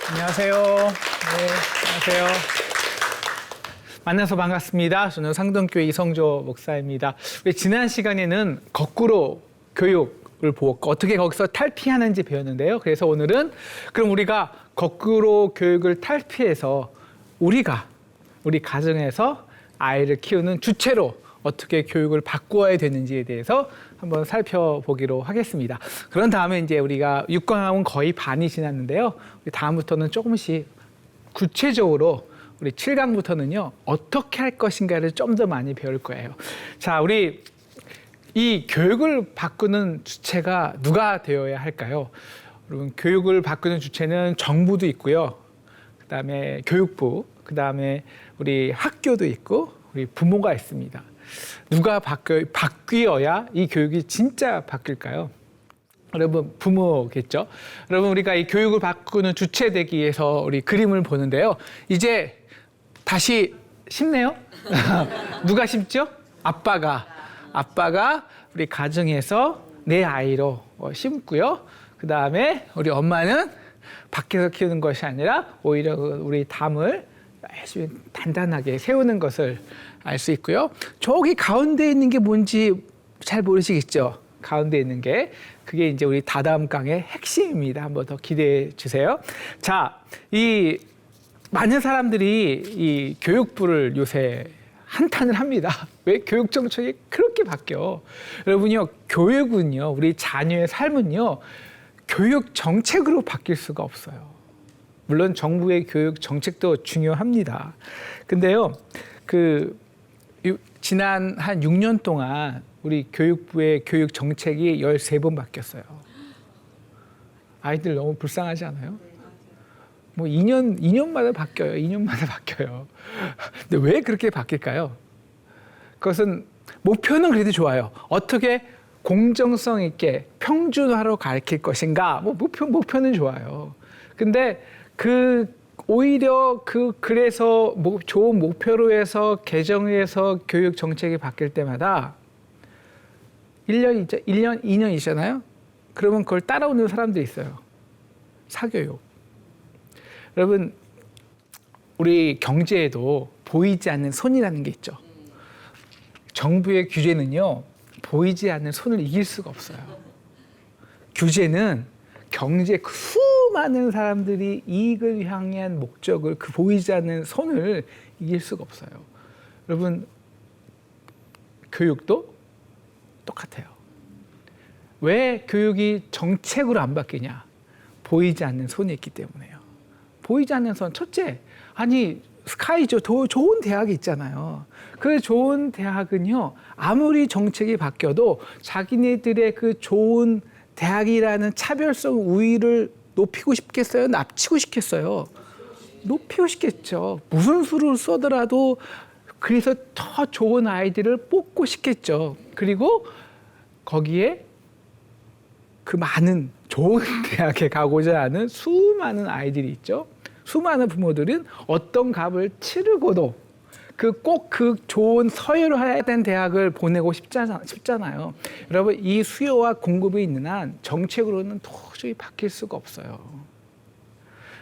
안녕하세요. 네, 안녕하세요. 만나서 반갑습니다. 저는 상동교회 이성조 목사입니다. 우리 지난 시간에는 거꾸로 교육을 보고 어떻게 거기서 탈피하는지 배웠는데요. 그래서 오늘은 그럼 우리가 거꾸로 교육을 탈피해서 우리 가정에서 아이를 키우는 주체로 어떻게 교육을 바꾸어야 되는지에 대해서 한번 살펴보기로 하겠습니다. 그런 다음에 이제 우리가 6강은 거의 반이 지났는데요. 다음부터는 조금씩 구체적으로 우리 7강부터는요, 어떻게 할 것인가를 좀 더 많이 배울 거예요. 자, 우리 이 교육을 바꾸는 주체가 누가 되어야 할까요? 여러분, 교육을 바꾸는 주체는 정부도 있고요. 그 다음에 교육부, 그 다음에 우리 학교도 있고, 우리 부모가 있습니다. 누가 바뀌어야 이 교육이 진짜 바뀔까요? 여러분, 부모겠죠? 여러분, 우리가 이 교육을 바꾸는 주체 되기 위해서 우리 그림을 보는데요. 이제 다시 심네요? 누가 심죠? 아빠가 우리 가정에서 내 아이로 심고요. 그 다음에 우리 엄마는 밖에서 키우는 것이 아니라 오히려 우리 담을 열심히 단단하게 세우는 것을 알 수 있고요. 저기 가운데 있는 게 뭔지 잘 모르시겠죠? 가운데 있는 게 그게 이제 우리 다다음 강의 핵심입니다. 한번 더 기대해 주세요. 자, 이 많은 사람들이 이 교육부를 요새 한탄을 합니다. 왜 교육 정책이 그렇게 바뀌어? 여러분요, 교육은요, 우리 자녀의 삶은요, 교육 정책으로 바뀔 수가 없어요. 물론 정부의 교육 정책도 중요합니다. 근데요, 지난 한 6년 동안 우리 교육부의 교육 정책이 13번 바뀌었어요. 아이들 너무 불쌍하지 않아요? 뭐 2년마다 바뀌어요. 2년마다 바뀌어요. 근데 왜 그렇게 바뀔까요? 그것은 목표는 그래도 좋아요. 어떻게 공정성 있게 평준화로 가르칠 것인가? 뭐 목표는 좋아요. 근데 오히려 그래서 좋은 목표로 해서 개정해서 교육 정책이 바뀔 때마다 1년, 2년이잖아요? 그러면 그걸 따라오는 사람들이 있어요. 사교육. 여러분, 우리 경제에도 보이지 않는 손이라는 게 있죠. 정부의 규제는요, 보이지 않는 손을 이길 수가 없어요. 규제는 경제 수많은 사람들이 이익을 향한 목적을 보이지 않는 손을 이길 수가 없어요. 여러분, 교육도 똑같아요. 왜 교육이 정책으로 안 바뀌냐? 보이지 않는 손이 있기 때문에요. 보이지 않는 손, 첫째, 아니 스카이죠. 더 좋은 대학이 있잖아요. 그 좋은 대학은요, 아무리 정책이 바뀌어도 자기네들의 그 좋은 대학이라는 차별성 우위를 높이고 싶겠어요? 낮추고 싶겠어요? 높이고 싶겠죠. 무슨 수를 써더라도 그래서 더 좋은 아이들을 뽑고 싶겠죠. 그리고 거기에 그 많은 좋은 대학에 가고자 하는 수많은 아이들이 있죠. 수많은 부모들은 어떤 값을 치르고도 꼭 그 좋은 서열을 해야 되는 대학을 보내고 싶잖아요. 여러분, 이 수요와 공급이 있는 한 정책으로는 도저히 바뀔 수가 없어요.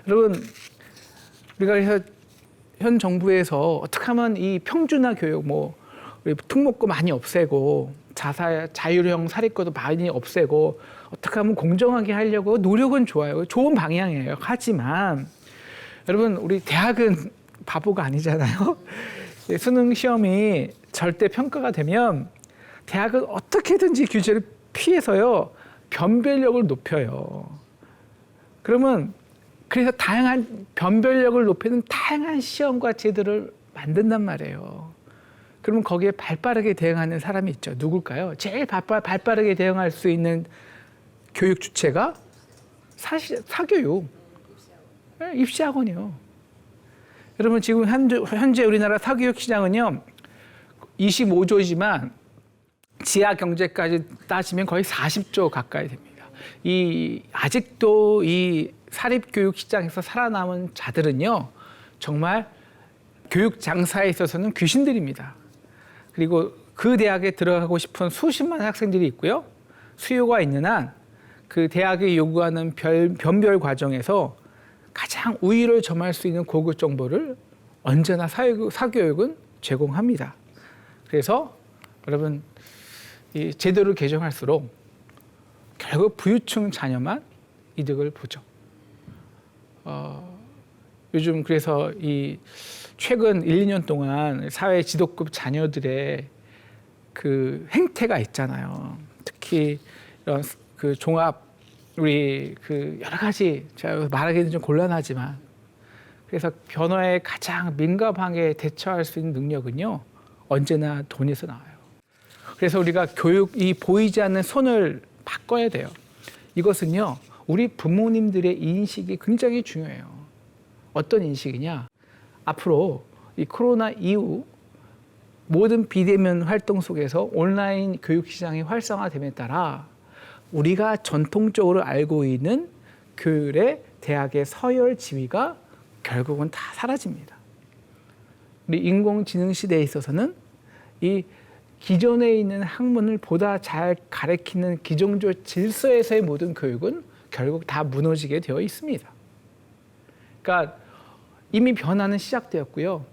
여러분, 우리가 그래서 현 정부에서 어떻게 하면 이 평준화 교육, 우리 특목고 많이 없애고 자율형 사립고도 많이 없애고 어떻게 하면 공정하게 하려고 노력은 좋아요. 좋은 방향이에요. 하지만 여러분, 우리 대학은 바보가 아니잖아요. 수능 시험이 절대 평가가 되면 대학은 어떻게든지 규제를 피해서요, 변별력을 높여요. 그래서 다양한 변별력을 높이는 다양한 시험과 제도를 만든단 말이에요. 그러면 거기에 발빠르게 대응하는 사람이 있죠. 누굴까요? 제일 발빠르게 대응할 수 있는 교육 주체가 사실 사교육, 입시학원이요. 여러분, 지금 현재 우리나라 사교육 시장은요, 25조지만 지하 경제까지 따지면 거의 40조 가까이 됩니다. 아직도 이 사립교육 시장에서 살아남은 자들은요, 정말 교육 장사에 있어서는 귀신들입니다. 그리고 그 대학에 들어가고 싶은 수십만 학생들이 있고요. 수요가 있는 한 그 대학이 요구하는 변별 과정에서 가장 우위를 점할 수 있는 고급 정보를 언제나 사교육은 제공합니다. 그래서 여러분 이 제도를 개정할수록 결국 부유층 자녀만 이득을 보죠. 요즘 그래서 이 최근 1, 2년 동안 사회 지도급 자녀들의 그 행태가 있잖아요. 특히 이런 그 종합 우리 그 여러 가지 제가 말하기는 좀 곤란하지만 그래서 변화에 가장 민감하게 대처할 수 있는 능력은요 언제나 돈에서 나와요. 그래서 우리가 교육이 보이지 않는 손을 바꿔야 돼요. 이것은요 우리 부모님들의 인식이 굉장히 중요해요. 어떤 인식이냐? 앞으로 이 코로나 이후 모든 비대면 활동 속에서 온라인 교육 시장이 활성화됨에 따라 우리가 전통적으로 알고 있는 교육의 대학의 서열 지위가 결국은 다 사라집니다. 우리 인공지능 시대에 있어서는 이 기존에 있는 학문을 보다 잘 가르치는 기존적 질서에서의 모든 교육은 결국 다 무너지게 되어 있습니다. 그러니까 이미 변화는 시작되었고요.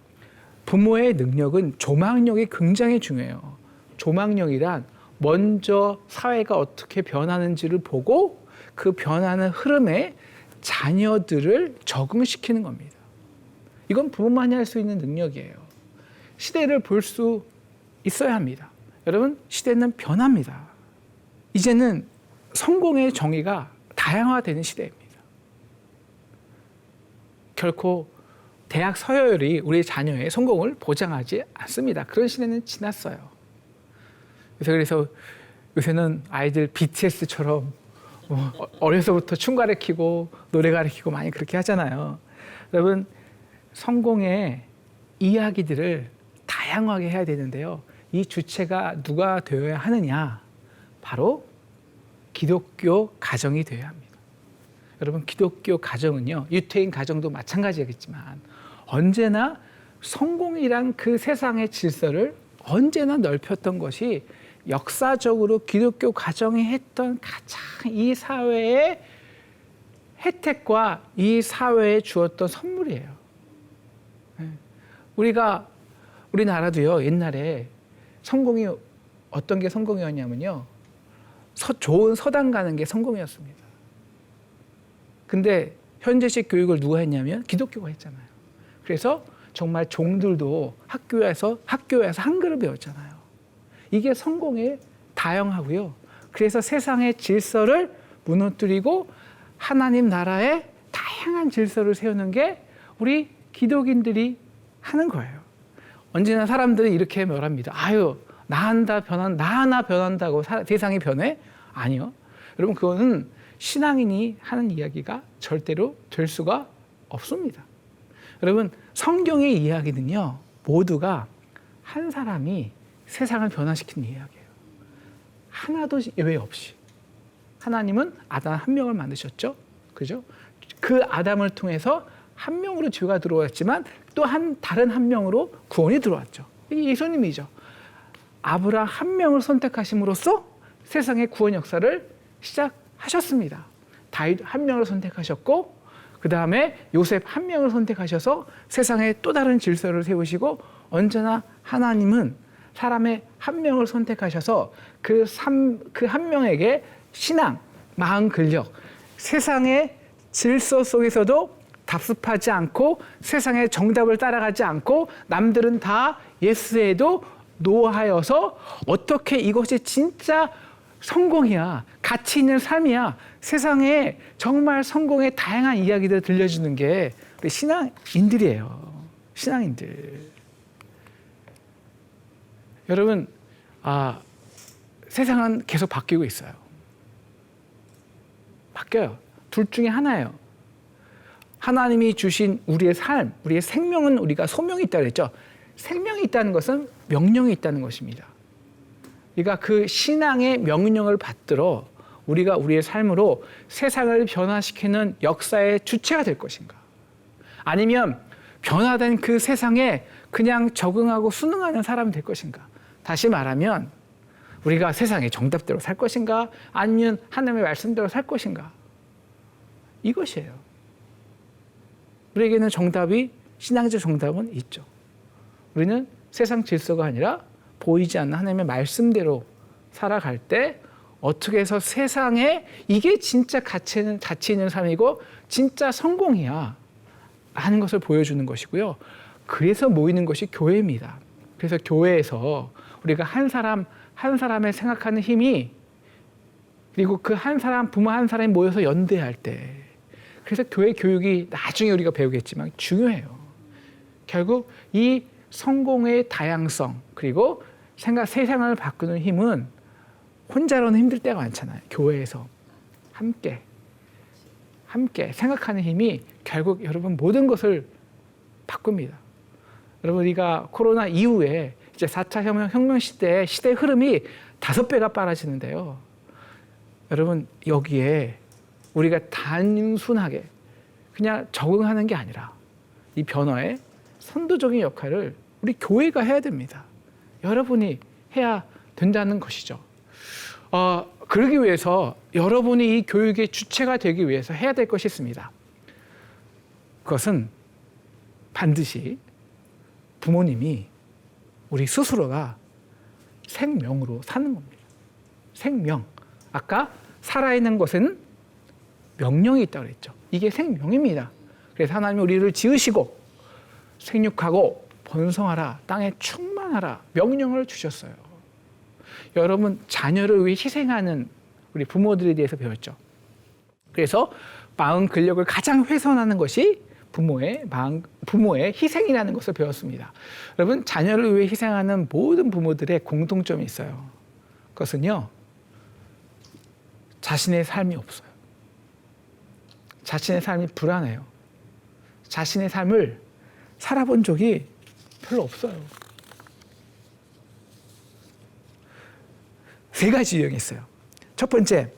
부모의 능력은 조망력이 굉장히 중요해요. 조망력이란 먼저 사회가 어떻게 변하는지를 보고 그 변하는 흐름에 자녀들을 적응시키는 겁니다. 이건 부모만이 할 수 있는 능력이에요. 시대를 볼 수 있어야 합니다. 여러분, 시대는 변합니다. 이제는 성공의 정의가 다양화되는 시대입니다. 결코 대학 서열이 우리 자녀의 성공을 보장하지 않습니다. 그런 시대는 지났어요. 그래서 요새는 아이들 BTS처럼 어려서부터 춤 가르치고 노래 가르치고 많이 그렇게 하잖아요. 여러분, 성공의 이야기들을 다양하게 해야 되는데요. 이 주체가 누가 되어야 하느냐? 바로 기독교 가정이 되어야 합니다. 여러분, 기독교 가정은요, 유태인 가정도 마찬가지겠지만 언제나 성공이란 그 세상의 질서를 언제나 넓혔던 것이 역사적으로 기독교 가정이 했던 가장 이 사회의 혜택과 이 사회에 주었던 선물이에요. 우리나라도요, 옛날에 성공이 어떤 게 성공이었냐면요, 좋은 서당 가는 게 성공이었습니다. 근데 현재식 교육을 누가 했냐면 기독교가 했잖아요. 그래서 정말 종들도 학교에서 한글을 배웠잖아요. 이게 성공에 다양하고요. 그래서 세상의 질서를 무너뜨리고 하나님 나라의 다양한 질서를 세우는 게 우리 기독인들이 하는 거예요. 언제나 사람들은 이렇게 말합니다. 아유, 나 하나 변한다고 세상이 변해? 아니요. 여러분, 그거는 신앙인이 하는 이야기가 절대로 될 수가 없습니다. 여러분, 성경의 이야기는요, 모두가 한 사람이 세상을 변화시키는 이야기예요. 하나도 예외 없이. 하나님은 아담 한 명을 만드셨죠. 그죠? 그 아담을 통해서 한 명으로 죄가 들어왔지만 또 다른 한 명으로 구원이 들어왔죠. 이게 예수님이죠. 아브라함 한 명을 선택하심으로써 세상의 구원 역사를 시작하셨습니다. 다윗 한 명을 선택하셨고, 그 다음에 요셉 한 명을 선택하셔서 세상에 또 다른 질서를 세우시고, 언제나 하나님은 사람의 한 명을 선택하셔서 그 한 명에게 신앙, 마음 근력, 세상의 질서 속에서도 답습하지 않고 세상의 정답을 따라가지 않고 남들은 다 예스해도 노하여서 어떻게 이것이 진짜 성공이야, 가치 있는 삶이야, 세상에 정말 성공의 다양한 이야기들을 들려주는 게 우리 신앙인들이에요. 신앙인들. 여러분, 세상은 계속 바뀌고 있어요. 바뀌어요. 둘 중에 하나예요. 하나님이 주신 우리의 삶, 우리의 생명은 우리가 소명이 있다고 했죠. 생명이 있다는 것은 명령이 있다는 것입니다. 그러니까 그 신앙의 명령을 받들어 우리가 우리의 삶으로 세상을 변화시키는 역사의 주체가 될 것인가? 아니면 변화된 그 세상에 그냥 적응하고 순응하는 사람이 될 것인가? 다시 말하면 우리가 세상의 정답대로 살 것인가? 아니면 하나님의 말씀대로 살 것인가? 이것이에요. 우리에게는 신앙적 정답은 있죠. 우리는 세상 질서가 아니라 보이지 않는 하나님의 말씀대로 살아갈 때 어떻게 해서 세상에 이게 진짜 가치 있는 삶이고 진짜 성공이야 하는 것을 보여주는 것이고요. 그래서 모이는 것이 교회입니다. 그래서 교회에서 우리가 한 사람의 생각하는 힘이, 그리고 그 한 사람, 부모 한 사람이 모여서 연대할 때, 그래서 교회 교육이 나중에 우리가 배우겠지만 중요해요. 결국 이 성공의 다양성, 그리고 세상을 바꾸는 힘은 혼자로는 힘들 때가 많잖아요. 교회에서 함께 생각하는 힘이 결국 여러분 모든 것을 바꿉니다. 여러분, 우리가 코로나 이후에 이제 4차 혁명 시대의 흐름이 5배가 빨라지는데요. 여러분, 여기에 우리가 단순하게 그냥 적응하는 게 아니라 이 변화에 선도적인 역할을 우리 교회가 해야 됩니다. 여러분이 해야 된다는 것이죠. 그러기 위해서 여러분이 이 교육의 주체가 되기 위해서 해야 될 것이 있습니다. 그것은 반드시 부모님이 우리 스스로가 생명으로 사는 겁니다. 생명. 아까 살아있는 것은 명령이 있다고 그랬죠. 이게 생명입니다. 그래서 하나님이 우리를 지으시고 생육하고 번성하라, 땅에 충만하라 명령을 주셨어요. 여러분, 자녀를 위해 희생하는 우리 부모들에 대해서 배웠죠. 그래서 마음 근력을 가장 훼손하는 것이 부모의 희생이라는 것을 배웠습니다. 여러분, 자녀를 위해 희생하는 모든 부모들의 공통점이 있어요. 그것은요, 자신의 삶이 없어요. 자신의 삶이 불안해요. 자신의 삶을 살아본 적이 별로 없어요. 3가지 유형이 있어요. 첫 번째,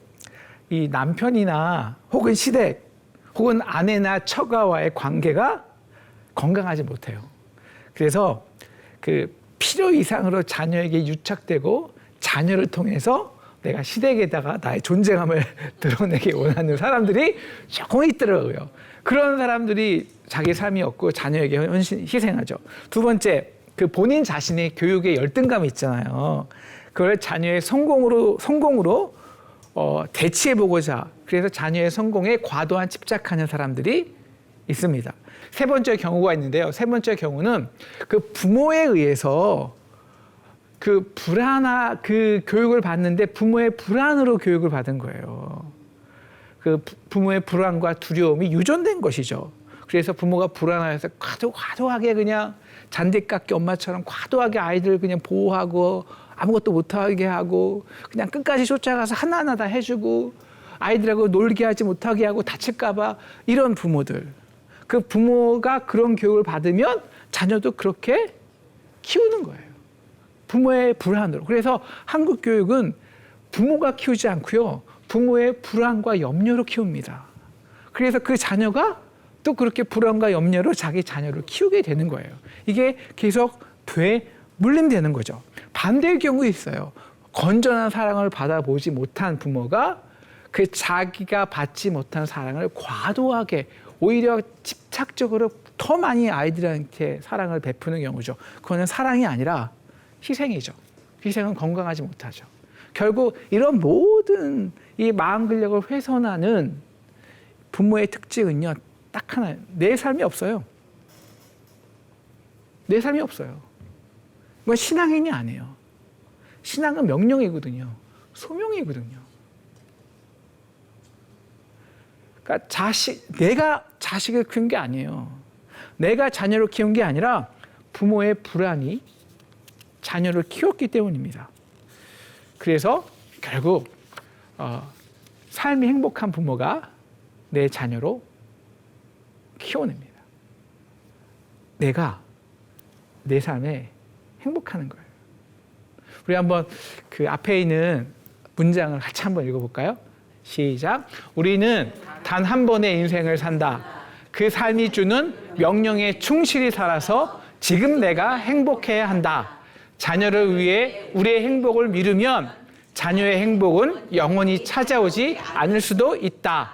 이 남편이나 혹은 시댁 혹은 아내나 처가와의 관계가 건강하지 못해요. 그래서 그 필요 이상으로 자녀에게 유착되고 자녀를 통해서 내가 시댁에다가 나의 존재감을 드러내기 원하는 사람들이 조금 있더라고요. 그런 사람들이 자기 삶이 없고 자녀에게 희생하죠. 2번째, 그 본인 자신의 교육에 열등감이 있잖아요. 그걸 자녀의 성공으로 대치해보고자, 그래서 자녀의 성공에 과도한 집착하는 사람들이 있습니다. 3번째 경우가 있는데요. 3번째 경우는 그 부모에 의해서 그 교육을 받는데 부모의 불안으로 교육을 받은 거예요. 그 부모의 불안과 두려움이 유전된 것이죠. 그래서 부모가 불안해서 과도하게 그냥 잔대깎기 엄마처럼 과도하게 아이들을 그냥 보호하고 아무것도 못하게 하고 그냥 끝까지 쫓아가서 하나하나 다 해주고 아이들하고 놀게 하지 못하게 하고 다칠까 봐, 이런 부모들. 그 부모가 그런 교육을 받으면 자녀도 그렇게 키우는 거예요. 부모의 불안으로. 그래서 한국 교육은 부모가 키우지 않고요, 부모의 불안과 염려로 키웁니다. 그래서 그 자녀가 또 그렇게 불안과 염려로 자기 자녀를 키우게 되는 거예요. 이게 계속 물림되는 거죠. 반대의 경우 있어요. 건전한 사랑을 받아보지 못한 부모가 그 자기가 받지 못한 사랑을 과도하게, 오히려 집착적으로 더 많이 아이들한테 사랑을 베푸는 경우죠. 그거는 사랑이 아니라 희생이죠. 희생은 건강하지 못하죠. 결국 이런 모든 이 마음 근력을 훼손하는 부모의 특징은요, 딱 하나예요. 내 삶이 없어요. 내 삶이 없어요. 이건 신앙인이 아니에요. 신앙은 명령이거든요. 소명이거든요. 그러니까 내가 자식을 키운 게 아니에요. 내가 자녀를 키운 게 아니라 부모의 불안이 자녀를 키웠기 때문입니다. 그래서 결국 삶이 행복한 부모가 내 자녀로 키워냅니다. 내가 내 삶에 행복하는 거예요. 우리 한번 그 앞에 있는 문장을 같이 한번 읽어볼까요? 시작. 우리는 단 한 번의 인생을 산다. 그 삶이 주는 명령에 충실히 살아서 지금 내가 행복해야 한다. 자녀를 위해 우리의 행복을 미루면 자녀의 행복은 영원히 찾아오지 않을 수도 있다.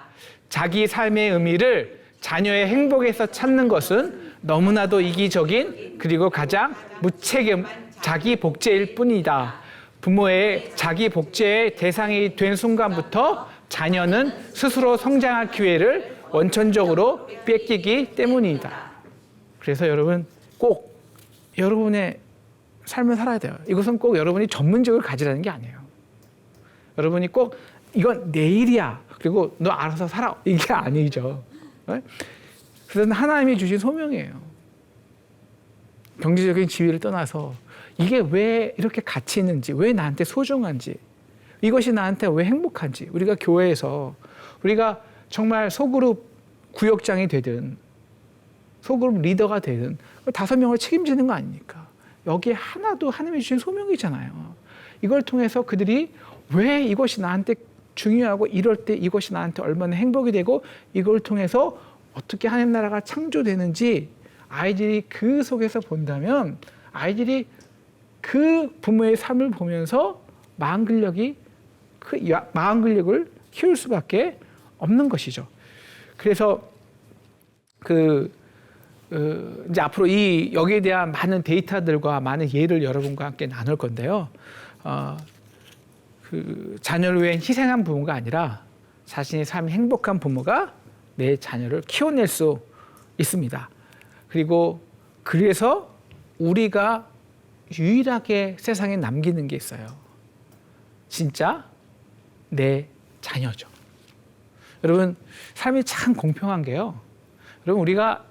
자기 삶의 의미를 자녀의 행복에서 찾는 것은 너무나도 이기적인 그리고 가장 무책임 자기 복제일 뿐이다. 부모의 자기 복제의 대상이 된 순간부터 자녀는 스스로 성장할 기회를 원천적으로 뺏기기 때문이다. 그래서 여러분 꼭 여러분의 삶을 살아야 돼요. 이것은 꼭 여러분이 전문직을 가지라는 게 아니에요. 여러분이 꼭 이건 내 일이야. 그리고 너 알아서 살아. 이게 아니죠. 그래서 하나님이 주신 소명이에요. 경제적인 지위를 떠나서 이게 왜 이렇게 가치 있는지, 왜 나한테 소중한지, 이것이 나한테 왜 행복한지, 우리가 교회에서 우리가 정말 소그룹 구역장이 되든 소그룹 리더가 되든 5명을 책임지는 거 아닙니까? 여기에 하나도 하나님이 주신 소명이잖아요. 이걸 통해서 그들이 왜 이것이 나한테 중요하고 이럴 때 이것이 나한테 얼마나 행복이 되고 이걸 통해서 어떻게 하나님 나라가 창조되는지 아이들이 그 속에서 본다면 아이들이 그 부모의 삶을 보면서 마음 근력을 키울 수밖에 없는 것이죠. 그래서 이제 앞으로 여기에 대한 많은 데이터들과 많은 예를 여러분과 함께 나눌 건데요. 자녀를 위해 희생한 부모가 아니라 자신의 삶이 행복한 부모가 내 자녀를 키워낼 수 있습니다. 그리고 그래서 우리가 유일하게 세상에 남기는 게 있어요. 진짜 내 자녀죠. 여러분, 삶이 참 공평한 게요. 여러분, 우리가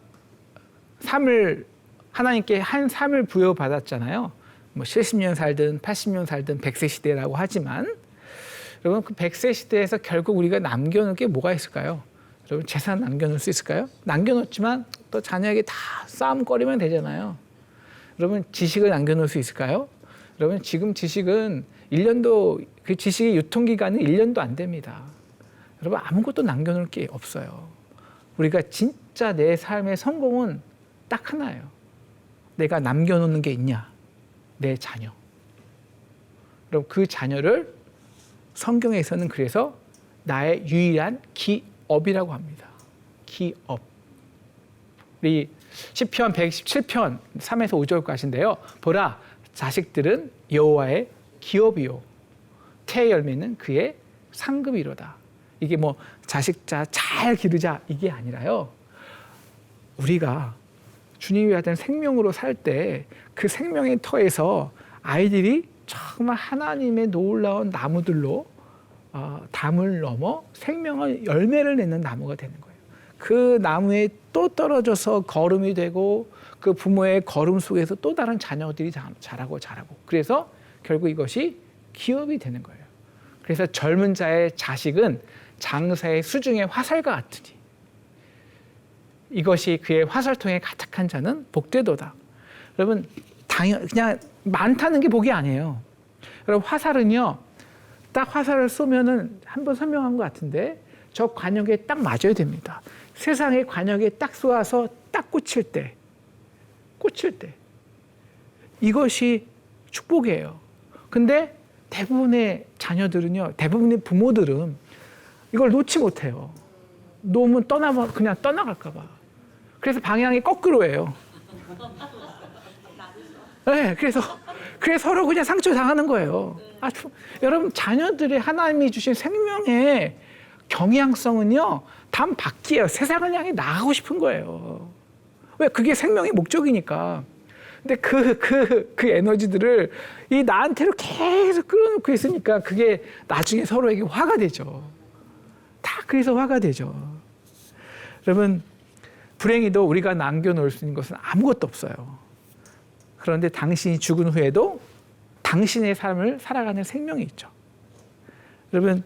하나님께 한 삶을 부여받았잖아요. 뭐 70년 살든 80년 살든 100세 시대라고 하지만 여러분 그 100세 시대에서 결국 우리가 남겨놓을 게 뭐가 있을까요? 여러분 재산 남겨놓을 수 있을까요? 남겨놓지만 또 자녀에게 다 싸움거리면 되잖아요. 여러분 지식을 남겨놓을 수 있을까요? 여러분 지금 지식은 1년도 그 지식의 유통기간은 1년도 안 됩니다. 여러분 아무것도 남겨놓을 게 없어요. 우리가 진짜 내 삶의 성공은 딱 하나예요. 내가 남겨놓는 게 있냐? 내 자녀. 그럼 그 자녀를 성경에서는 그래서 나의 유일한 기업이라고 합니다. 기업. 우리 시편 117편 3에서 5절까지인데요. 보라, 자식들은 여호와의 기업이요. 태의 열매는 그의 상급이로다. 이게 뭐 자식자 잘 기르자 이게 아니라요. 우리가 주님이 하던 생명으로 살 때 그 생명의 터에서 아이들이 정말 하나님의 놀라운 나무들로 담을 넘어 생명의 열매를 내는 나무가 되는 거예요. 그 나무에 또 떨어져서 거름이 되고 그 부모의 걸음 속에서 또 다른 자녀들이 자라고 그래서 결국 이것이 기업이 되는 거예요. 그래서 젊은 자의 자식은 장사의 수중의 화살과 같으니 이것이 그의 화살통에 가득한 자는 복되도다. 여러분 그냥 많다는 게 복이 아니에요. 여러분 화살은요, 딱 화살을 쏘면은 한번 설명한 것 같은데 저 관역에 딱 맞아야 됩니다. 세상의 관역에 딱 쏘아서 딱 꽂힐 때 이것이 축복이에요. 근데 대부분의 자녀들은요, 대부분의 부모들은 이걸 놓지 못해요. 놓으면 그냥 떠나갈까 봐. 그래서 방향이 거꾸로예요. 네, 그래서 서로 그냥 상처 당하는 거예요. 여러분 자녀들이 하나님이 주신 생명의 경향성은요, 단바퀴예요. 세상을 향해 나가고 싶은 거예요. 왜? 그게 생명의 목적이니까. 근데 그 에너지들을 나한테로 계속 끌어놓고 있으니까 그게 나중에 서로에게 화가 되죠. 다 그래서 화가 되죠. 여러분 불행히도 우리가 남겨놓을 수 있는 것은 아무것도 없어요. 그런데 당신이 죽은 후에도 당신의 삶을 살아가는 생명이 있죠. 여러분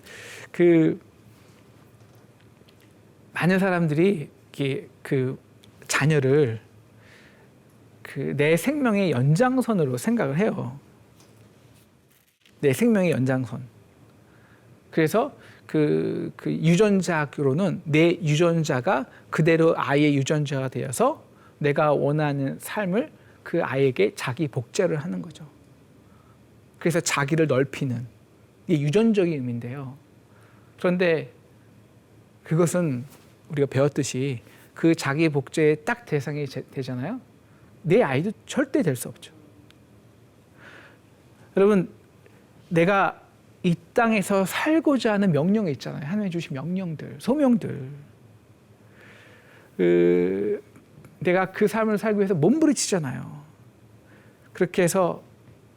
많은 사람들이 그 자녀를 내 생명의 연장선으로 생각을 해요. 내 생명의 연장선. 그래서 그 유전자로는 내 유전자가 그대로 아이의 유전자가 되어서 내가 원하는 삶을 그 아이에게 자기 복제를 하는 거죠. 그래서 자기를 넓히는 이게 유전적인 의미인데요. 그런데 그것은 우리가 배웠듯이 그 자기 복제의 딱 대상이 되잖아요. 내 아이도 절대 될 수 없죠. 여러분, 내가 이 땅에서 살고자 하는 명령이 있잖아요. 하나님이 주신 명령들, 소명들. 내가 그 삶을 살기 위해서 몸부림치잖아요. 그렇게 해서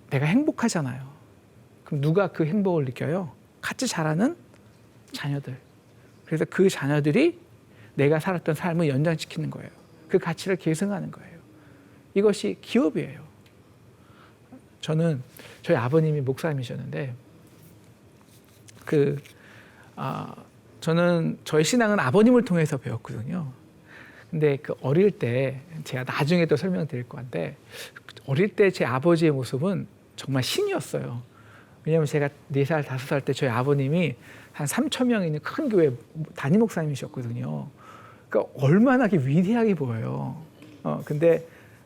내가 행복하잖아요. 그럼 누가 그 행복을 느껴요? 같이 자라는 자녀들. 그래서 그 자녀들이 내가 살았던 삶을 연장시키는 거예요. 그 가치를 계승하는 거예요. 이것이 기업이에요. 저는 저희 아버님이 목사님이셨는데 저는 저희 신앙은 아버님을 통해서 배웠거든요. 근데 그 어릴 때 제가 나중에 또 설명드릴 건데 어릴 때 제 아버지의 모습은 정말 신이었어요. 왜냐하면 제가 4살, 5살 때 저희 아버님이 한 3,000명 있는 큰 교회 담임 목사님이셨거든요. 그러니까 얼마나 위대하게 보여요. 근데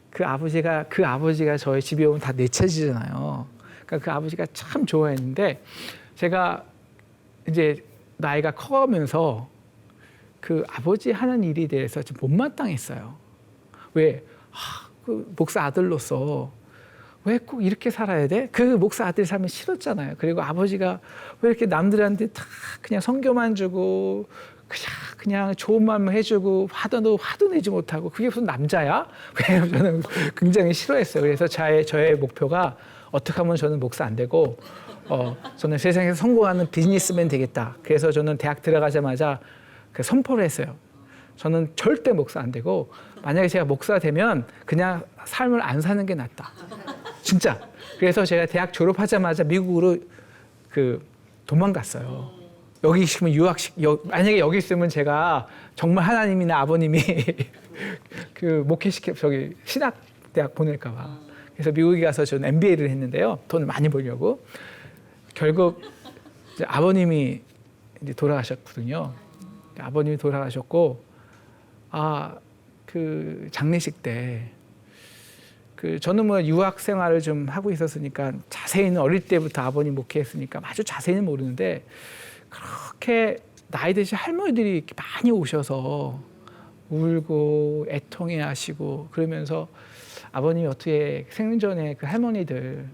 그 아버지가 저희 집에 오면 다 내 차지잖아요. 그러니까 그 아버지가 참 좋아했는데 제가 이제 나이가 커가면서 그 아버지 하는 일에 대해서 좀 못마땅했어요. 왜? 그 목사 아들로서 왜 꼭 이렇게 살아야 돼? 그 목사 아들 삶이 싫었잖아요. 그리고 아버지가 왜 이렇게 남들한테 다 그냥 성교만 주고 그냥 좋은 말만 해주고 화도 내지 못하고 그게 무슨 남자야? 왜냐면 저는 굉장히 싫어했어요. 그래서 저의 목표가 어떻게 하면 저는 목사 안 되고 저는 세상에서 성공하는 비즈니스맨 되겠다. 그래서 저는 대학 들어가자마자 그 선포를 했어요. 저는 절대 목사 안 되고 만약에 제가 목사 되면 그냥 삶을 안 사는 게 낫다. 진짜. 그래서 제가 대학 졸업하자마자 미국으로 도망갔어요. 여기 있으면 만약에 여기 있으면 제가 정말 하나님이나 아버님이 신학대학 보낼까 봐. 그래서 미국에 가서 저는 MBA를 했는데요. 돈을 많이 벌려고. 결국 이제 아버님이 이제 돌아가셨거든요. 아버님이 돌아가셨고, 그 장례식 때, 저는 뭐 유학 생활을 좀 하고 있었으니까 자세히는 어릴 때부터 아버님 목회했으니까 아주 자세히는 모르는데 그렇게 나이 드신 할머니들이 이렇게 많이 오셔서 울고 애통해 하시고 그러면서 아버님이 어떻게 생전에 그 할머니들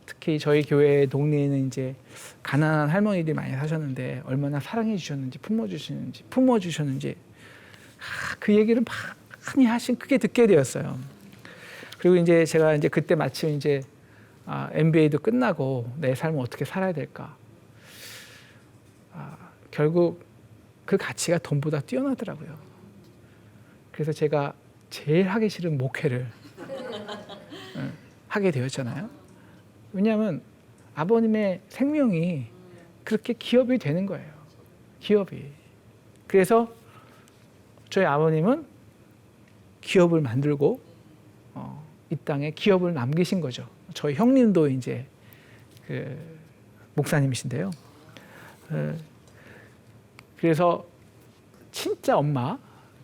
특히 저희 교회 동네에는 이제 가난한 할머니들이 많이 사셨는데 얼마나 사랑해 주셨는지 품어주셨는지 그 얘기를 많이 하신 그게 듣게 되었어요. 그리고 이제 제가 이제 그때 마침 이제 MBA도 끝나고 내 삶을 어떻게 살아야 될까. 결국 그 가치가 돈보다 뛰어나더라고요. 그래서 제가 제일 하기 싫은 목회를 하게 되었잖아요. 왜냐하면 아버님의 생명이 그렇게 기업이 되는 거예요. 기업이. 그래서 저희 아버님은 기업을 만들고 이 땅에 기업을 남기신 거죠. 저희 형님도 이제 목사님이신데요. 그래서 진짜 엄마,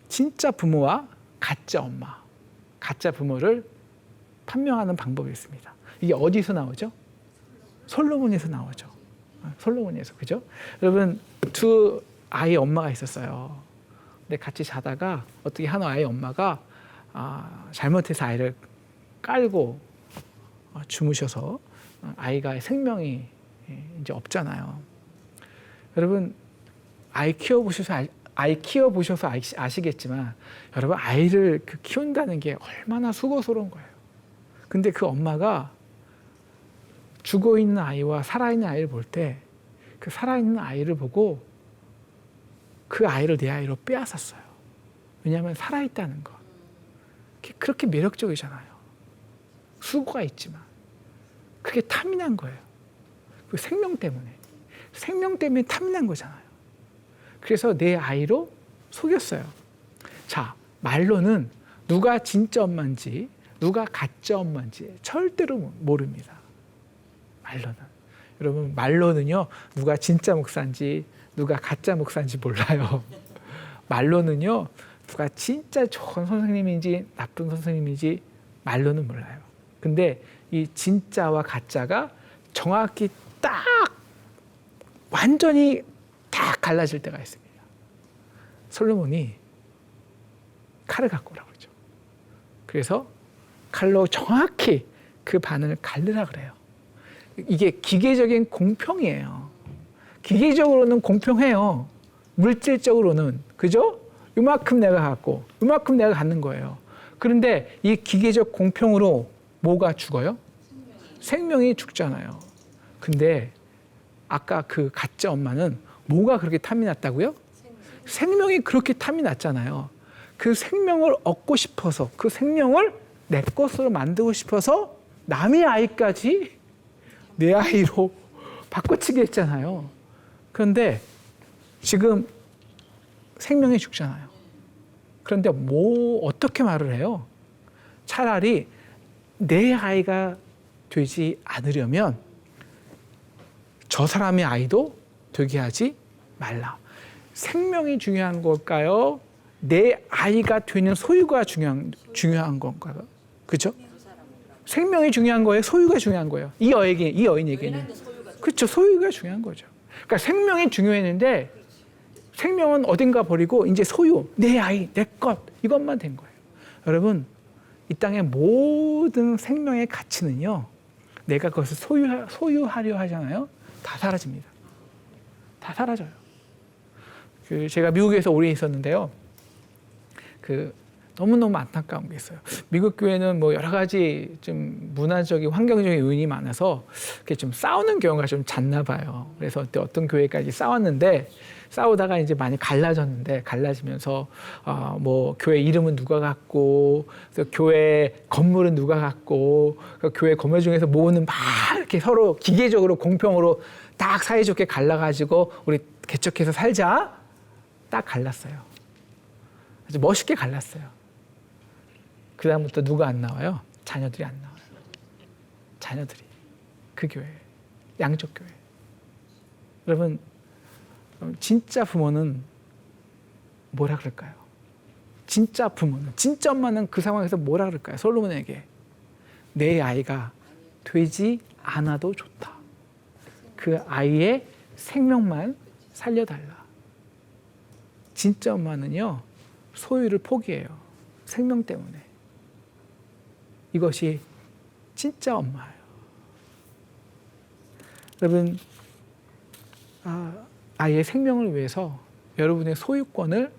진짜 부모와 가짜 엄마, 가짜 부모를 판명하는 방법이 있습니다. 이게 어디서 나오죠? 솔로몬에서 나오죠. 솔로몬에서, 그죠? 여러분, 두 아이 엄마가 있었어요. 근데 같이 자다가 어떻게 한 아이 엄마가 잘못해서 아이를 깔고 주무셔서 아이가 생명이 이제 없잖아요. 여러분, 아이 키워보셔서 아시겠지만 여러분 아이를 키운다는 게 얼마나 수고스러운 거예요. 근데 그 엄마가 죽어있는 아이와 살아있는 아이를 볼 때 그 살아있는 아이를 보고 그 아이를 내 아이로 빼앗았어요. 왜냐하면 살아있다는 거. 그렇게 매력적이잖아요. 수고가 있지만 그게 탐이 난 거예요. 그 생명 때문에 탐이 난 거잖아요. 그래서 내 아이로 속였어요. 자, 말로는 누가 진짜 엄마인지 누가 가짜 엄마인지 절대로 모릅니다. 말로는. 여러분, 말로는요, 누가 진짜 목사인지 누가 가짜 목사인지 몰라요. 말로는요, 누가 진짜 좋은 선생님인지 나쁜 선생님인지 말로는 몰라요. 근데 이 진짜와 가짜가 정확히 딱 완전히 딱 갈라질 때가 있습니다. 솔로몬이 칼을 갖고 오라고 그러죠. 그래서 칼로 정확히 그 바늘을 갈르라 그래요. 이게 기계적인 공평이에요. 기계적으로는 공평해요. 물질적으로는. 그죠? 이만큼 내가 갖고 이만큼 내가 갖는 거예요. 그런데 이 기계적 공평으로 뭐가 죽어요? 생명이 죽잖아요. 근데 아까 그 가짜 엄마는 뭐가 그렇게 탐이 났다고요? 생명이 그렇게 탐이 났잖아요. 그 생명을 얻고 싶어서, 그 생명을 내 것으로 만들고 싶어서 남의 아이까지 내 아이로 바꿔치기 했잖아요. 그런데 지금 생명이 죽잖아요. 그런데 어떻게 말을 해요? 차라리 내 아이가 되지 않으려면 저 사람의 아이도 되게 하지 말라. 생명이 중요한 걸까요? 내 아이가 되는 소유가 중요한 건가요? 그렇죠? 생명이 중요한 거예요? 소유가 중요한 거예요? 이 여인에게는. 그렇죠. 소유가 중요한 거죠. 그러니까 생명이 중요했는데 생명은 어딘가 버리고 이제 소유, 내 아이, 내 것 이것만 된 거예요. 여러분, 이 땅의 모든 생명의 가치는요. 내가 그것을 소유하려 하잖아요. 다 사라집니다. 다 사라져요. 제가 미국에서 오래 있었는데요. 너무너무 안타까운 게 있어요. 미국 교회는 뭐 여러 가지 좀 문화적인 환경적인 요인이 많아서 이렇게 좀 싸우는 경우가 좀 잦나 봐요. 그래서 그때 어떤 교회까지 싸웠는데 싸우다가 이제 많이 갈라지면서 뭐 교회 이름은 누가 갖고 교회 건물은 누가 갖고 교회 건물 중에서 모으는 막 이렇게 서로 기계적으로 공평으로 딱 사이좋게 갈라가지고 우리 개척해서 살자 딱 갈랐어요. 아주 멋있게 갈랐어요. 그 다음부터 누가 안 나와요? 자녀들이 안 나와요. 자녀들이. 그 교회. 양쪽 교회. 여러분, 진짜 부모는 뭐라 그럴까요? 진짜 부모는, 진짜 엄마는 그 상황에서 뭐라 그럴까요? 솔로몬에게. 내 아이가 되지 않아도 좋다. 그 아이의 생명만 살려달라. 진짜 엄마는요, 소유를 포기해요. 생명 때문에. 이것이 진짜 엄마예요. 여러분, 아이의 생명을 위해서 여러분의 소유권을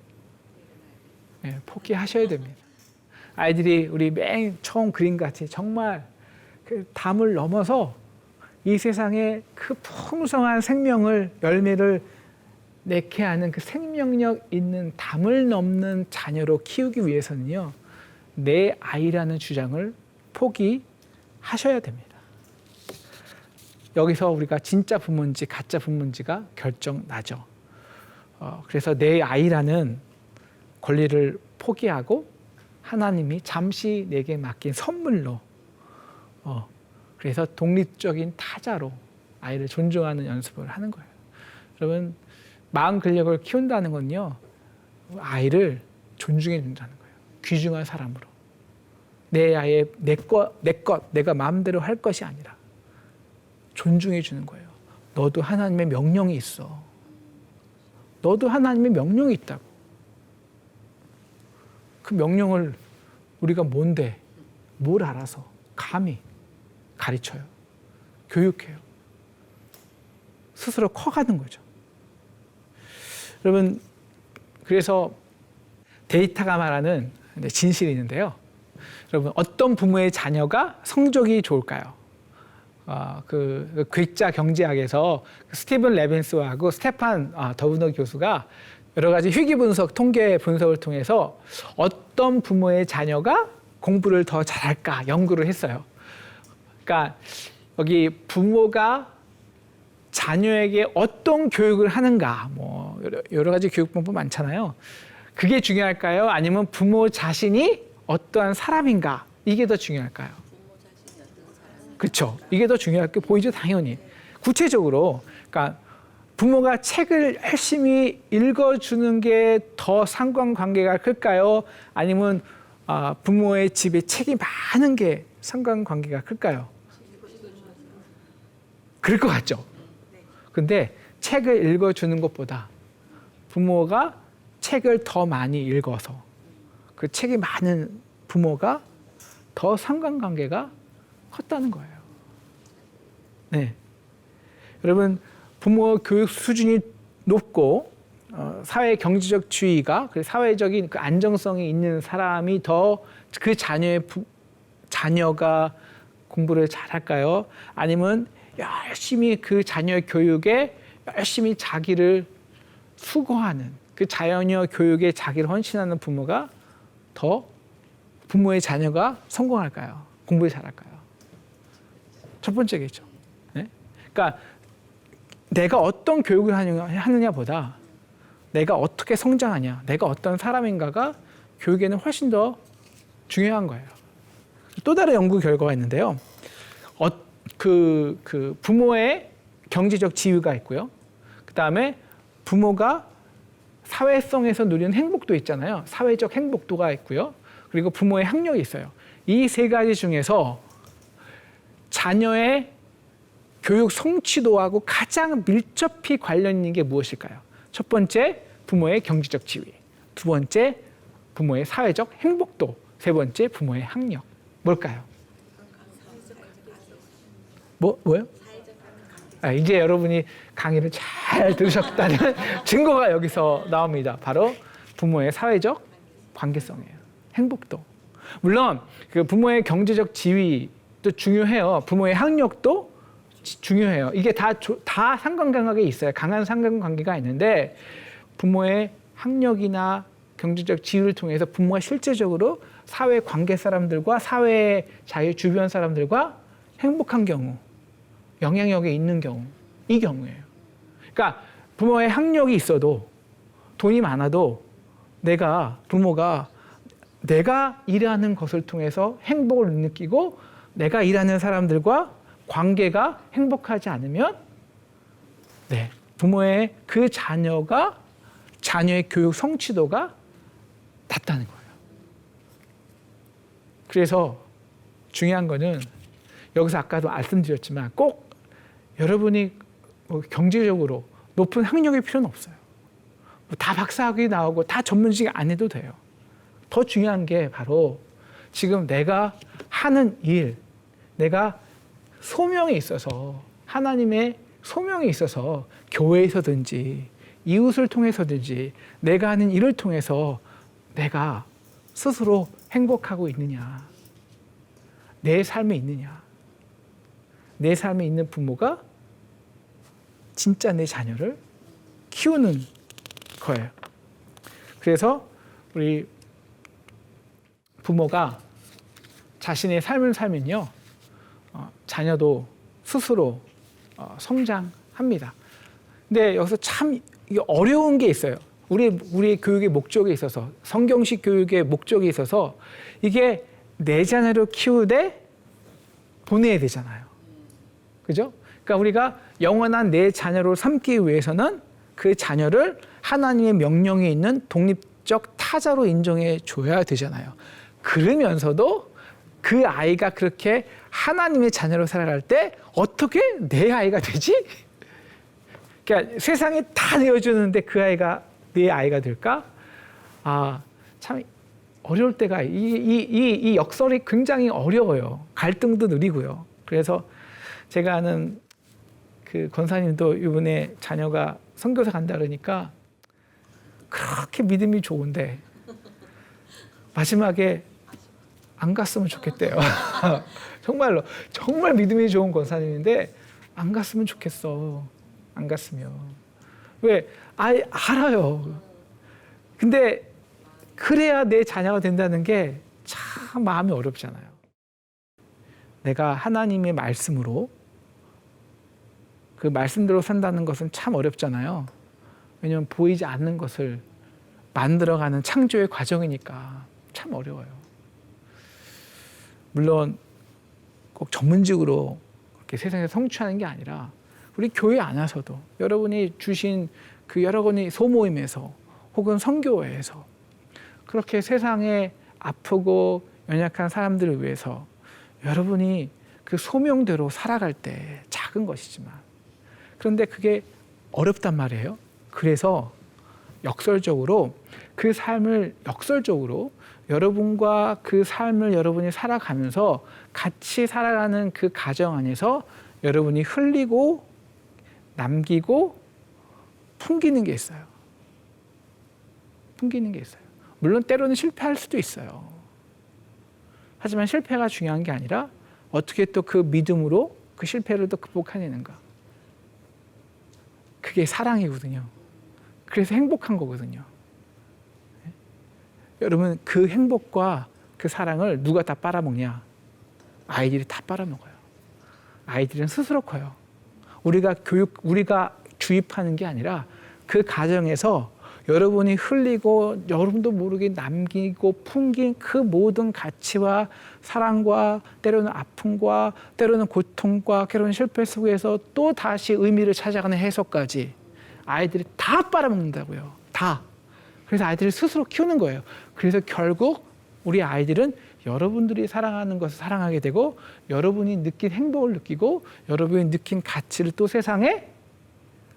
포기하셔야 됩니다. 아이들이 우리 맨 처음 그림같이 정말 그 담을 넘어서 이 세상에 그 풍성한 생명을, 열매를 맺게 하는 그 생명력 있는 담을 넘는 자녀로 키우기 위해서는요, 내 아이라는 주장을 포기하셔야 됩니다. 여기서 우리가 진짜 부모인지 가짜 부모인지가 결정나죠. 그래서 내 아이라는 권리를 포기하고 하나님이 잠시 내게 맡긴 선물로, 그래서 독립적인 타자로 아이를 존중하는 연습을 하는 거예요. 여러분, 마음 근력을 키운다는 건요, 아이를 존중해 준다는 거예요. 귀중한 사람으로. 내 아이의 내 것, 내가 마음대로 할 것이 아니라 존중해 주는 거예요. 너도 하나님의 명령이 있어. 너도 하나님의 명령이 있다고. 그 명령을 우리가 뭔데, 뭘 알아서 감히 가르쳐요. 교육해요. 스스로 커가는 거죠. 여러분, 그래서 데이터가 말하는 진실이 있는데요. 여러분, 어떤 부모의 자녀가 성적이 좋을까요? 그 괴짜 경제학에서 스티븐 레빈스하고 스테판 더브너 교수가 여러 가지 희귀 분석, 통계 분석을 통해서 어떤 부모의 자녀가 공부를 더 잘할까 연구를 했어요. 그러니까 여기 부모가 자녀에게 어떤 교육을 하는가, 뭐 여러 가지 교육 방법 많잖아요. 그게 중요할까요? 아니면 부모 자신이 어떠한 사람인가, 이게 더 중요할까요? 그렇죠. 이게 더 중요할 게 보이죠, 당연히. 구체적으로, 그러니까 부모가 책을 열심히 읽어주는 게 더 상관관계가 클까요? 아니면 부모의 집에 책이 많은 게 상관관계가 클까요? 그럴 것 같죠. 근데 책을 읽어주는 것보다 부모가 책을 더 많이 읽어서 그 책이 많은 부모가 더 상관관계가 컸다는 거예요. 네. 여러분, 부모 교육 수준이 높고 사회 경제적 지위가, 그 사회적인 그 안정성이 있는 사람이 더 그 자녀가 공부를 잘할까요? 아니면 열심히 그 자녀 교육에 열심히 자기를 수고하는, 그 자녀 교육에 자기를 헌신하는 부모가 더 부모의 자녀가 성공할까요? 공부를 잘할까요? 첫 번째겠죠. 네? 그러니까 내가 어떤 교육을 하느냐보다 내가 어떻게 성장하냐, 내가 어떤 사람인가가 교육에는 훨씬 더 중요한 거예요. 또 다른 연구 결과가 있는데요. 그 부모의 경제적 지위가 있고요. 그 다음에 부모가 사회성에서 누리는 행복도 있잖아요. 사회적 행복도가 있고요. 그리고 부모의 학력이 있어요. 이 세 가지 중에서 자녀의 교육 성취도하고 가장 밀접히 관련 있는 게 무엇일까요? 첫 번째, 부모의 경제적 지위. 두 번째, 부모의 사회적 행복도. 세 번째, 부모의 학력. 뭘까요? 뭐요? 이제 여러분이 강의를 잘 들으셨다는 증거가 여기서 나옵니다. 바로 부모의 사회적 관계성이에요. 행복도. 물론 그 부모의 경제적 지위도 중요해요. 부모의 학력도 중요해요. 이게 다 상관관계가 있어요. 강한 상관관계가 있는데 부모의 학력이나 경제적 지위를 통해서 부모가 실제적으로 사회 관계 사람들과 사회 자기 주변 사람들과 행복한 경우, 영향력이 있는 경우, 이 경우예요. 그러니까 부모의 학력이 있어도 돈이 많아도 부모가 내가 일하는 것을 통해서 행복을 느끼고 내가 일하는 사람들과 관계가 행복하지 않으면 부모의 그 자녀의 교육 성취도가 낮다는 거예요. 그래서 중요한 거는 여기서 아까도 말씀드렸지만 꼭 여러분이 경제적으로 높은 학력이 필요는 없어요. 다 박사학위 나오고 다 전문직 안 해도 돼요. 더 중요한 게 바로 지금 내가 하는 일, 내가 소명이 있어서 하나님의 소명이 있어서 교회에서든지 이웃을 통해서든지 내가 하는 일을 통해서 내가 스스로 행복하고 있느냐, 내 삶에 있느냐, 내 삶에 있는 부모가 진짜 내 자녀를 키우는 거예요. 그래서 우리 부모가 자신의 삶을 살면요, 자녀도 스스로 성장합니다. 근데 여기서 참 어려운 게 있어요. 우리 교육의 목적에 있어서, 성경식 교육의 목적에 있어서 이게 내 자녀를 키우되 보내야 되잖아요. 그죠? 그러니까 우리가 영원한 내 자녀로 삼기 위해서는 그 자녀를 하나님의 명령에 있는 독립적 타자로 인정해 줘야 되잖아요. 그러면서도 그 아이가 그렇게 하나님의 자녀로 살아갈 때 어떻게 내 아이가 되지? 그러니까 세상에 다 내어주는데 그 아이가 내 아이가 될까? 참 어려울 때가 이 역설이 굉장히 어려워요. 갈등도 느리고요. 그래서 제가 아는 그 권사님도 이번에 자녀가 선교사 간다 그러니까 그렇게 믿음이 좋은데 마지막에 안 갔으면 좋겠대요. 정말로 정말 믿음이 좋은 권사님인데 안 갔으면 좋겠어. 안 갔으면. 왜? 알아요. 근데 그래야 내 자녀가 된다는 게 참 마음이 어렵잖아요. 내가 하나님의 말씀으로 그 말씀대로 산다는 것은 참 어렵잖아요. 왜냐하면 보이지 않는 것을 만들어가는 창조의 과정이니까 참 어려워요. 물론 꼭 전문직으로 그렇게 세상에서 성취하는 게 아니라 우리 교회 안에서도 여러분이 주신 그 여러 가지 소모임에서 혹은 선교회에서 그렇게 세상에 아프고 연약한 사람들을 위해서 여러분이 그 소명대로 살아갈 때 작은 것이지만 그런데 그게 어렵단 말이에요. 그래서 역설적으로 그 삶을 역설적으로 여러분과 그 삶을 여러분이 살아가면서 같이 살아가는 그 가정 안에서 여러분이 흘리고 남기고 풍기는 게 있어요. 풍기는 게 있어요. 물론 때로는 실패할 수도 있어요. 하지만 실패가 중요한 게 아니라 어떻게 또 그 믿음으로 그 실패를 또 극복해내는가. 그게 사랑이거든요. 그래서 행복한 거거든요. 여러분 그 행복과 그 사랑을 누가 다 빨아먹냐? 아이들이 다 빨아먹어요. 아이들은 스스로 커요. 우리가 주입하는 게 아니라 그 가정에서 여러분이 흘리고 여러분도 모르게 남기고 풍긴 그 모든 가치와 사랑과 때로는 아픔과 때로는 고통과 때로는 실패 속에서 또 다시 의미를 찾아가는 해석까지 아이들이 다 빨아먹는다고요. 다. 그래서 아이들을 스스로 키우는 거예요. 그래서 결국 우리 아이들은 여러분들이 사랑하는 것을 사랑하게 되고 여러분이 느낀 행복을 느끼고 여러분이 느낀 가치를 또 세상에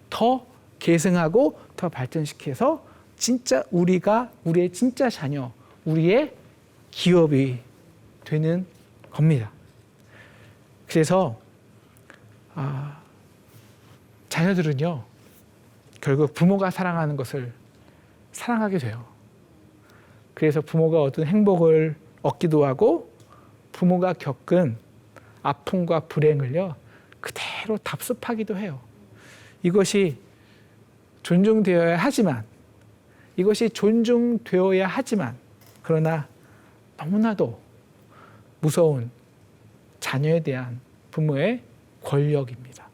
더 계승하고 더 발전시켜서 진짜 우리의 진짜 자녀, 우리의 기업이 되는 겁니다. 그래서 자녀들은요, 결국 부모가 사랑하는 것을 사랑하게 돼요. 그래서 부모가 얻은 행복을 얻기도 하고 부모가 겪은 아픔과 불행을요, 그대로 답습하기도 해요. 이것이 존중되어야 하지만 그러나 너무나도 무서운 자녀에 대한 부모의 권력입니다.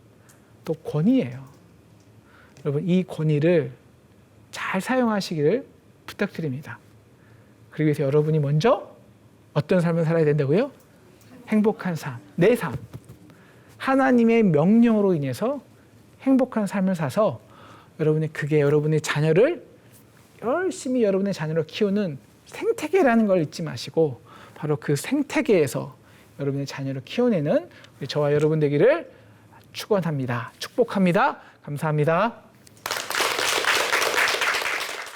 또 권위예요. 여러분 이 권위를 잘 사용하시기를 부탁드립니다. 그러기 위해서 여러분이 먼저 어떤 삶을 살아야 된다고요? 행복한 삶, 내 삶. 하나님의 명령으로 인해서 행복한 삶을 사서 그게 여러분의 자녀를 열심히 여러분의 자녀를 키우는 생태계라는 걸 잊지 마시고 바로 그 생태계에서 여러분의 자녀를 키워내는 저와 여러분 되기를 축원합니다. 축복합니다. 감사합니다.